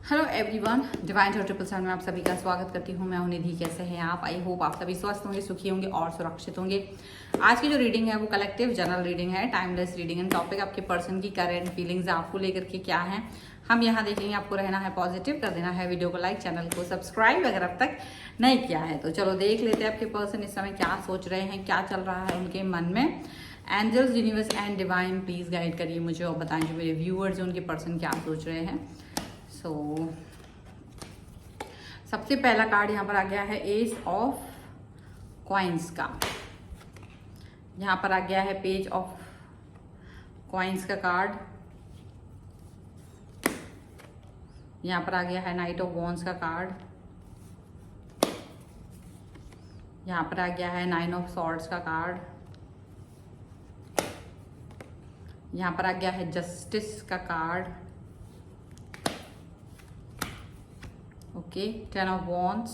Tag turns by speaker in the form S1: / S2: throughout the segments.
S1: Hello everyone, divine 777 में आप सभी का स्वागत करती हूँ। मैं हूं निधि। कैसे हैं आप? आई होप आप सभी स्वस्थ होंगे, सुखी होंगे और सुरक्षित होंगे। आज की जो रीडिंग है वो कलेक्टिव जनरल रीडिंग है, टाइमलेस रीडिंग एंड टॉपिक आपके पर्सन की करंट फीलिंग्स आपको लेकर के क्या है हम यहाँ देखेंगे। आपको रहना है पॉजिटिव, कर देना है वीडियो को लाइक, चैनल को सब्सक्राइब अगर अब तक नहीं किया है तो। चलो देख लेते हैं आपके पर्सन इस समय क्या सोच रहे हैं, क्या चल रहा है उनके मन में। Angels, universe and divine please guide करिए मुझे और बताएं जो मेरे व्यूअर्स हैं उनके पर्सन क्या सोच रहे हैं। सो सबसे पहला कार्ड यहाँ पर आ गया है एस ऑफ कॉइन्स का। यहाँ पर आ गया है पेज ऑफ कॉइन्स का कार्ड। यहाँ पर आ गया है नाइट ऑफ वॉन्ड्स का कार्ड। यहाँ पर आ गया है 9 ऑफ सॉर्ड्स का कार्ड। यहाँ पर आ गया है जस्टिस का कार्ड। Okay, 10 of wands.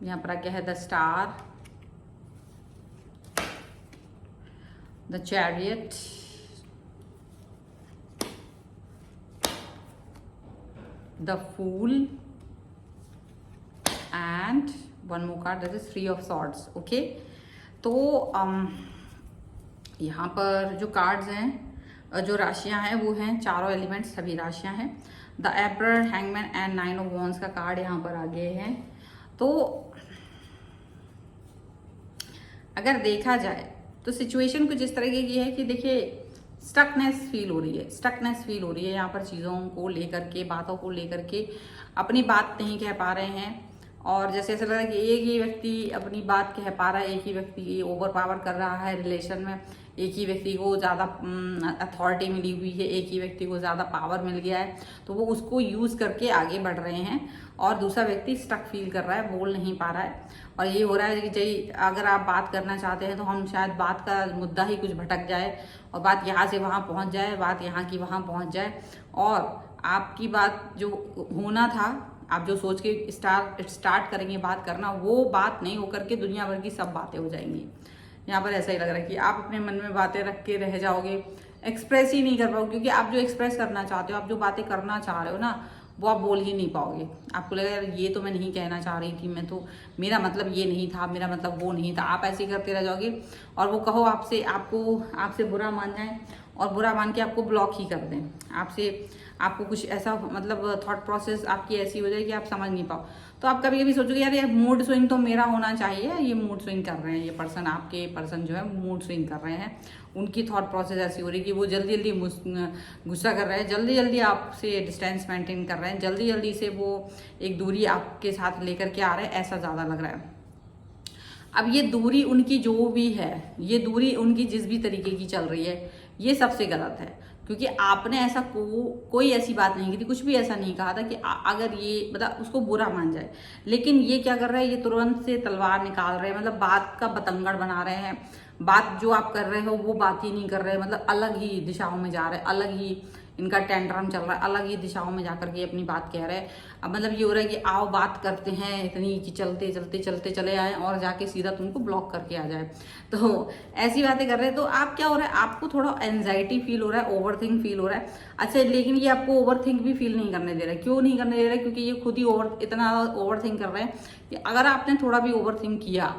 S1: यहाँ पर आ गया है the star, the chariot, the fool and one more card that is 3 of swords. Okay, तो यहाँ पर जो कार्ड्स हैं, जो राशियां हैं वो हैं चारों एलिमेंट्स, सभी राशियां हैं। The emperor, hangman and 9 of wands का कार्ड यहाँ पर आ गए हैं। तो अगर देखा जाए तो सिचुएशन कुछ इस तरीके की है कि देखिए स्टकनेस फील हो रही है यहाँ पर, चीज़ों को लेकर के, बातों को लेकर के अपनी बात नहीं कह पा रहे हैं। और जैसे ऐसा लग रहा है कि एक ही व्यक्ति अपनी बात कह पा रहा है, एक ही व्यक्ति ओवर पावर कर रहा है रिलेशन में, एक ही व्यक्ति को ज़्यादा अथॉरिटी मिली हुई है, एक ही व्यक्ति को ज़्यादा पावर मिल गया है, तो वो उसको यूज़ करके आगे बढ़ रहे हैं और दूसरा व्यक्ति स्टक फील कर रहा है, बोल नहीं पा रहा है। और ये हो रहा है कि जय अगर आप बात करना चाहते हैं तो हम शायद बात का मुद्दा ही कुछ भटक जाए और बात यहाँ से वहाँ पहुँच जाए, बात यहाँ की वहाँ पहुँच जाए और आपकी बात जो होना था, आप जो सोच के स्टार्ट करेंगे बात करना, वो बात नहीं होकर के दुनिया भर की सब बातें हो जाएंगी। यहाँ पर ऐसा ही लग रहा है कि आप अपने मन में बातें रख के रह जाओगे, एक्सप्रेस ही नहीं कर पाओगे, क्योंकि आप जो एक्सप्रेस करना चाहते हो, आप जो बातें करना चाह रहे हो ना, वो आप बोल ही नहीं पाओगे। आपको लगेगा यार ये तो मैं नहीं कहना चाह रही थी, मैं तो, मेरा मतलब ये नहीं था, मेरा मतलब वो नहीं था। आप ऐसे ही करते रह जाओगे और वो कहो आपसे, आपसे बुरा मान जाए और बुरा मान के आपको ब्लॉक ही कर दें, आपको कुछ ऐसा मतलब थॉट प्रोसेस आपकी ऐसी हो जाए कि आप समझ नहीं पाओ। तो आप कभी कभी सोचोगे यार ये मूड स्विंग तो मेरा होना चाहिए, ये मूड स्विंग कर रहे हैं, ये पर्सन, आपके पर्सन जो है मूड स्विंग कर रहे हैं, उनकी थॉट प्रोसेस ऐसी हो रही है कि वो जल्दी जल्दी गुस्सा कर रहे हैं, जल्दी जल्दी आपसे डिस्टेंस मेंटेन कर रहे हैं, जल्दी जल्दी से वो एक दूरी आपके साथ लेकर के आ रहे हैं, ऐसा ज़्यादा लग रहा है। अब ये दूरी उनकी जो भी है, ये दूरी उनकी जिस भी तरीके की चल रही है, ये सबसे गलत है, क्योंकि आपने ऐसा कोई ऐसी बात नहीं की थी, कुछ भी ऐसा नहीं कहा था कि अगर ये मतलब उसको बुरा मान जाए। लेकिन ये क्या कर रहे हैं, ये तुरंत से तलवार निकाल रहे हैं, मतलब बात का बतंगड़ बना रहे हैं। बात जो आप कर रहे हो वो बात ही नहीं कर रहे, मतलब अलग ही दिशाओं में जा रहे हैं, अलग ही इनका टेंट्रम चल रहा है, अलग ही दिशाओं में जाकर के अपनी बात कह रहे हैं। अब मतलब ये हो रहा है कि आओ बात करते हैं इतनी कि चलते चलते चलते चले आए और जाके सीधा तुमको ब्लॉक करके आ जाए, तो ऐसी बातें कर रहे हैं। तो आप क्या हो रहा है, आपको थोड़ा एंजाइटी फील हो रहा है, ओवरथिंक फील हो रहा है। अच्छा, लेकिन ये आपको ओवरथिंक भी फील नहीं करने दे रहा है। क्यों नहीं करने दे रहा है? क्योंकि ये खुद ही इतना ओवरथिंक कर रहे हैं कि अगर आपने थोड़ा भी ओवरथिंक किया,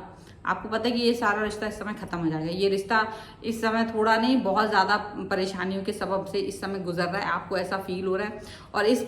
S1: आपको पता है कि ये सारा रिश्ता इस समय खत्म हो जाएगा। ये रिश्ता इस समय थोड़ा नहीं, बहुत ज़्यादा परेशानियों के सबब से इस समय गुजर रहा है, आपको ऐसा फील हो रहा है। और इस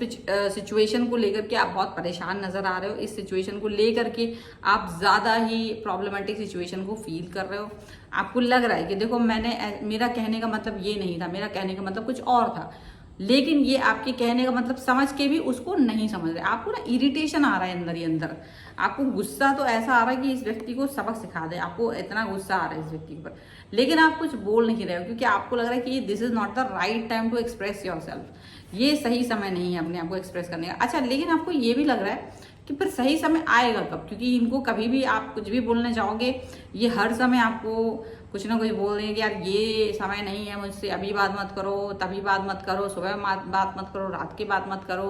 S1: सिचुएशन को लेकर के आप बहुत परेशान नजर आ रहे हो, इस सिचुएशन को लेकर के आप ज़्यादा ही प्रॉब्लमेटिक सिचुएशन को फील कर रहे हो। आपको लग रहा है कि देखो मेरा कहने का मतलब ये नहीं था, मेरा कहने का मतलब कुछ और था, लेकिन ये आपके कहने का मतलब समझ के भी उसको नहीं समझ रहे। आपको ना इरिटेशन आ रहा है अंदर ही अंदर, आपको गुस्सा तो ऐसा आ रहा है कि इस व्यक्ति को सबक सिखा दे, आपको इतना गुस्सा आ रहा है इस व्यक्ति पर, लेकिन आप कुछ बोल नहीं रहे हो क्योंकि आपको लग रहा है कि this is not the right time to express yourself, ये सही समय नहीं है अपने आप को एक्सप्रेस करने का। अच्छा, लेकिन आपको ये भी लग रहा है कि फिर सही समय आएगा कब, क्योंकि इनको कभी भी आप कुछ भी बोलने जाओगे, ये हर समय आपको कुछ ना कुछ बोल देंगे कि यार ये समय नहीं है मुझसे, अभी बात मत करो, तभी बात मत करो, सुबह बात मत करो, रात की बात मत करो,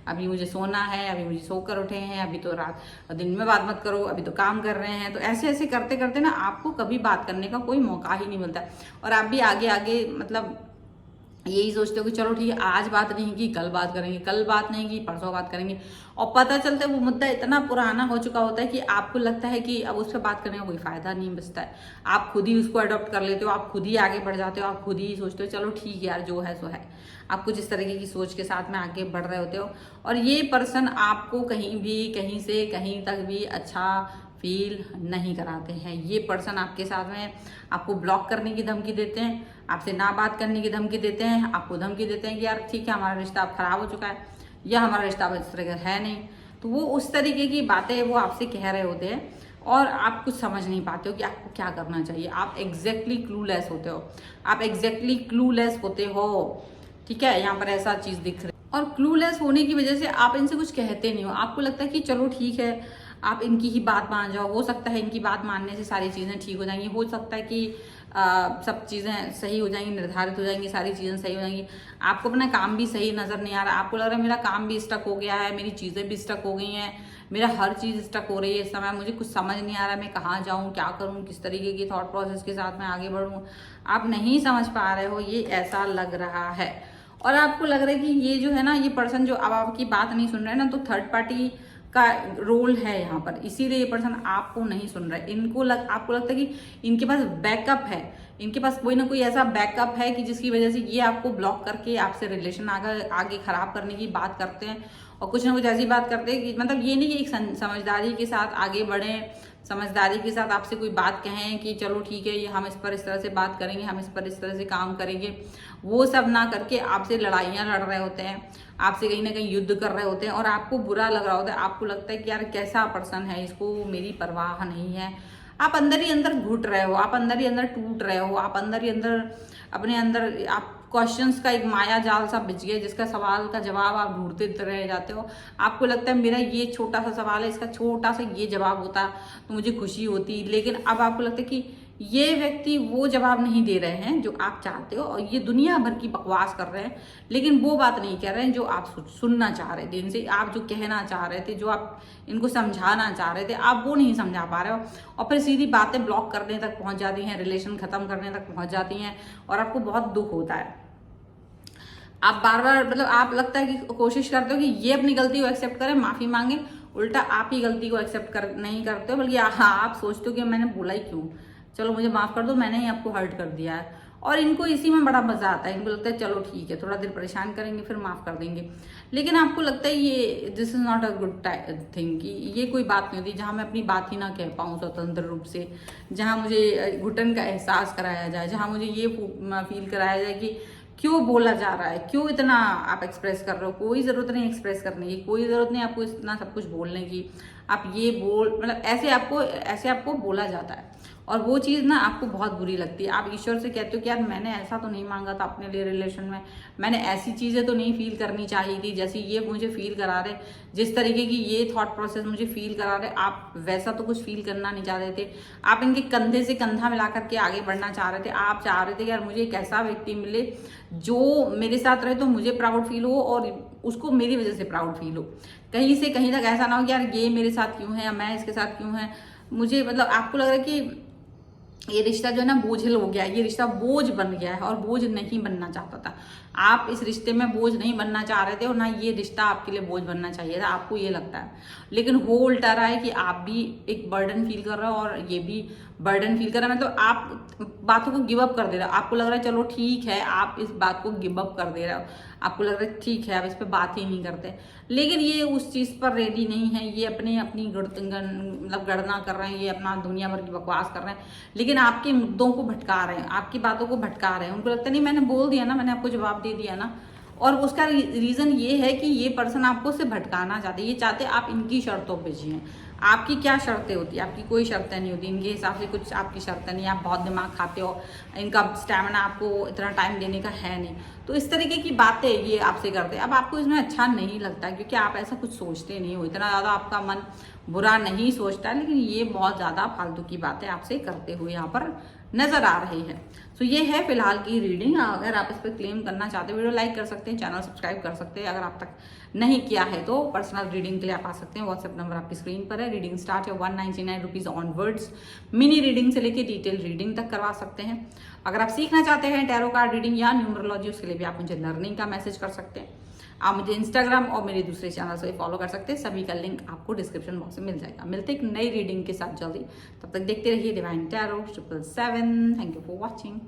S1: अभी मुझे सोना है, अभी मुझे सोकर उठे हैं, अभी तो रात दिन में बात मत करो, अभी तो काम कर रहे हैं। तो ऐसे ऐसे करते करते ना आपको कभी बात करने का कोई मौका ही नहीं मिलता और आप भी आगे आगे मतलब यही सोचते हो कि चलो ठीक है, आज बात नहीं की कल बात करेंगे, कल बात नहीं की परसों बात करेंगे, और पता चलता है वो मुद्दा इतना पुराना हो चुका होता है कि आपको लगता है कि अब उस पर बात करने का कोई फायदा नहीं बचता है। आप खुद ही उसको अडॉप्ट कर लेते हो, आप खुद ही आगे बढ़ जाते हो, आप खुद ही सोचते हो चलो ठीक है यार, जो है सो है। आप कुछ इस तरीके की सोच के साथ में आगे बढ़ रहे होते हो, और ये पर्सन आपको कहीं भी, कहीं से कहीं तक भी अच्छा फील नहीं कराते हैं। ये पर्सन आपके साथ में आपको ब्लॉक करने की धमकी देते हैं, आपसे ना बात करने की धमकी देते हैं, आपको धमकी देते हैं कि यार ठीक है हमारा रिश्ता अब खराब हो चुका है, या हमारा रिश्ता अब इस तरह का है नहीं। तो वो उस तरीके की बातें वो आपसे कह रहे होते हैं, और आप कुछ समझ नहीं पाते हो कि आपको क्या करना चाहिए। आप एग्जैक्टली क्लूलेस होते हो, आप एग्जैक्टली क्लूलेस होते हो। ठीक है, यहाँ पर ऐसा चीज दिख रही है, और क्लूलेस होने की वजह से आप इनसे कुछ कहते नहीं हो। आपको लगता है कि चलो ठीक है, आप इनकी ही बात मान जाओ, हो सकता है इनकी बात मानने से सारी चीजें ठीक हो जाएंगी, हो सकता है कि सब चीजें सही हो जाएंगी, निर्धारित हो जाएंगी, सारी चीजें सही हो जाएंगी। आपको अपना काम भी सही नजर नहीं आ रहा, आपको लग रहा है मेरा काम भी स्टक हो गया है, मेरी चीजें भी स्टक हो गई हैं, मेरा हर चीज स्टक हो रही है इस समय, मुझे कुछ समझ नहीं आ रहा मैं कहाँ जाऊँ, क्या करूँ, किस तरीके की थॉट प्रोसेस के साथ मैं आगे बढ़ूँ। आप नहीं समझ पा रहे हो, ये ऐसा लग रहा है। और आपको लग रहा है कि ये जो है ना, ये पर्सन जो अब आपकी बात नहीं सुन रहा है ना, तो थर्ड पार्टी का रोल है यहाँ पर, इसीलिए ये पर्सन आपको नहीं सुन रहा है। आपको लगता है कि इनके पास बैकअप है, इनके पास कोई ना कोई ऐसा बैकअप है कि जिसकी वजह से ये आपको ब्लॉक करके आपसे रिलेशन आगे खराब करने की बात करते हैं, और कुछ ना कुछ ऐसी बात करते हैं कि मतलब ये नहीं कि एक समझदारी के साथ आगे बढ़ें, समझदारी के साथ आपसे कोई बात कहें कि चलो ठीक है, ये हम इस पर इस तरह से बात करेंगे, हम इस पर इस तरह से काम करेंगे। वो सब ना करके आपसे लड़ाइयाँ लड़ रहे होते हैं, आपसे कहीं ना कहीं युद्ध कर रहे होते हैं, और आपको बुरा लग रहा होता है। आपको लगता है कि यार कैसा पर्सन है, इसको मेरी परवाह नहीं है। आप अंदर ही अंदर घुट रहे हो, आप अंदर ही अंदर टूट रहे हो, आप अंदर ही अंदर अपने अंदर आप क्वेश्चंस का एक माया जाल सा बिछ गया, जिसका सवाल का जवाब आप ढूंढते रह जाते हो। आपको लगता है मेरा ये छोटा सा सवाल है, इसका छोटा सा ये जवाब होता तो मुझे खुशी होती, लेकिन अब आपको लगता है कि ये व्यक्ति वो जवाब नहीं दे रहे हैं जो आप चाहते हो, और ये दुनिया भर की बकवास कर रहे हैं, लेकिन वो बात नहीं कह रहे हैं जो आप सुनना चाह रहे थे इनसे। आप जो कहना चाह रहे थे, जो आप इनको समझाना चाह रहे थे, आप वो नहीं समझा पा रहे हो, और फिर सीधी बातें ब्लॉक करने तक पहुंच जाती हैं, रिलेशन खत्म करने तक पहुंच जाती हैं, और आपको बहुत दुख होता है। आप बार बार मतलब आप लगता है कि कोशिश करते हो कि ये अपनी गलती को एक्सेप्ट करें, माफी मांगे, उल्टा आप ही गलती को एक्सेप्ट कर नहीं करते हो, बल्कि हाँ आप सोचते हो कि मैंने बोला ही क्यों, चलो मुझे माफ कर दो, मैंने ही आपको हर्ट कर दिया है। और इनको इसी में बड़ा मजा आता है, इनको लगता है चलो ठीक है, थोड़ा देर परेशान करेंगे फिर माफ कर देंगे। लेकिन आपको लगता है ये this is not a good thing, कि ये कोई बात नहीं होती जहाँ मैं अपनी बात ही ना कह पाऊँ स्वतंत्र रूप से, जहाँ मुझे घुटन का एहसास कराया जाए, जहाँ मुझे ये फील कराया जाए कि क्यों बोला जा रहा है, क्यों इतना आप एक्सप्रेस कर रहे हो। कोई जरूरत नहीं एक्सप्रेस करने की, कोई जरूरत नहीं आपको इतना सब कुछ बोलने की। आप ये बोल मतलब ऐसे आपको बोला जाता है, और वो चीज़ ना आपको बहुत बुरी लगती है। आप ईश्वर से कहते हो कि यार मैंने ऐसा तो नहीं मांगा था अपने लिए रिलेशन में, मैंने ऐसी चीज़ें तो नहीं फील करनी चाहिए थी जैसे ये मुझे फील करा रहे, जिस तरीके की ये थॉट प्रोसेस मुझे फील करा रहे, आप वैसा तो कुछ फील करना नहीं चाह रहे थे। आप इनके कंधे से कंधा मिला करके आगे बढ़ना चाह रहे थे। आप चाह रहे थे कि यार मुझे एक ऐसा व्यक्ति मिले जो मेरे साथ रहे तो मुझे प्राउड फील हो, और उसको मेरी वजह से प्राउड फील हो। कहीं से कहीं तक ऐसा ना हो कि यार ये मेरे साथ क्यों है या मैं इसके साथ क्यों है। मुझे मतलब आपको लग रहा है कि ये रिश्ता जो है ना बोझिल हो गया, ये रिश्ता बोझ बन गया है, और बोझ नहीं बनना चाहता था। आप इस रिश्ते में बोझ नहीं बनना चाह रहे थे, और ना ये रिश्ता आपके लिए बोझ बनना चाहिए था, आपको ये लगता है। लेकिन हो उल्टा रहा है कि आप भी एक बर्डन फील कर रहे हो और ये भी बर्डन फील कर रहा है। मतलब आप बातों को गिव अप कर दे रहे हो। आपको लग रहा है चलो ठीक है, आप इस बात को गिव अप कर दे रहे हो, आपको लग रहा है ठीक है आप इस पर बात ही नहीं करते। लेकिन ये उस चीज़ पर रेडी नहीं है, ये अपनी मतलब गणना कर रहे हैं, ये अपना दुनिया भर की बकवास कर रहे हैं, लेकिन आपके मुद्दों को भटका रहे हैं, आपकी बातों को भटका रहे हैं। उनको लगता नहीं मैंने बोल दिया ना, मैंने आपको जवाब दे दिया ना। और उसका रीज़न ये है कि ये पर्सन आपको से भटकाना चाहते, ये चाहते आप इनकी शर्तों पे जिएं। आपकी क्या शर्तें होती है? आपकी कोई शर्तें नहीं होती, इनके हिसाब से कुछ आपकी शर्तें नहीं। आप बहुत दिमाग खाते हो, इनका स्टैमिना आपको इतना टाइम देने का है नहीं। तो इस तरीके की बातें ये आपसे करते हैं। अब आपको इसमें अच्छा नहीं लगता क्योंकि आप ऐसा कुछ सोचते नहीं हो, इतना ज़्यादा आपका मन बुरा नहीं सोचता, लेकिन ये बहुत ज़्यादा फालतू की बातें आपसे करते हुए यहाँ पर नजर आ रही है। तो ये है फिलहाल की रीडिंग। अगर आप इस पर क्लेम करना चाहते हैं, वीडियो लाइक कर सकते हैं, चैनल सब्सक्राइब कर सकते हैं। अगर आप तक नहीं किया है तो पर्सनल रीडिंग के लिए आप आ सकते हैं। व्हाट्सएप नंबर आपकी स्क्रीन पर है। रीडिंग स्टार्ट है 199 रुपीज़ ऑनवर्ड्स। मिनी रीडिंग से लेके डिटेल रीडिंग तक करवा सकते हैं। अगर आप सीखना चाहते हैं टैरो कार्ड रीडिंग या न्यूमरोलॉजी, उसके लिए भी आप मुझे लर्निंग का मैसेज कर सकते हैं। आप मुझे इंस्टाग्राम और मेरे दूसरे चैनल से फॉलो कर सकते हैं। सभी का लिंक आपको डिस्क्रिप्शन बॉक्स में मिल जाएगा। मिलते एक नई रीडिंग के साथ जल्दी। तब तक देखते रहिए divine tarot 777। Thank you for watching.